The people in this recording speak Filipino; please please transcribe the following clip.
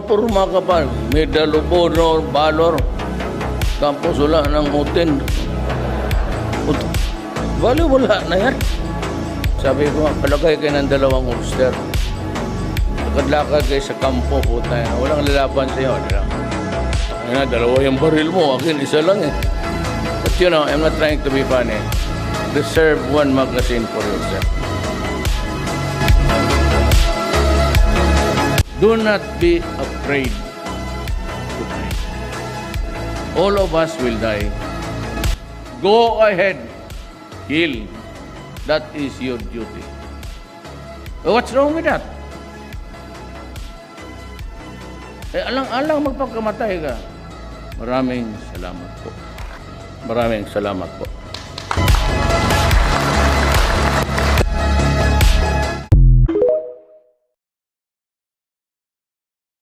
purma-purma ka pa. Medal of Honor, Valor. Tapos wala ng utin. Wala na yan. Sabi ko, palagay kayo ng 2 holster. Lakad-lakad kayo sa kampo, puta yan. Walang lalaban sa'yo. Ayun na, 2 yung baril mo. Akin, 1 lang eh. But you know, I'm not trying to be funny. Reserve 1 magazine for yourself. Do not be afraid to die. All of us will die. Go ahead. Kill. That is your duty. What's wrong with that? Alang magpagkamatay ka. Maraming salamat po.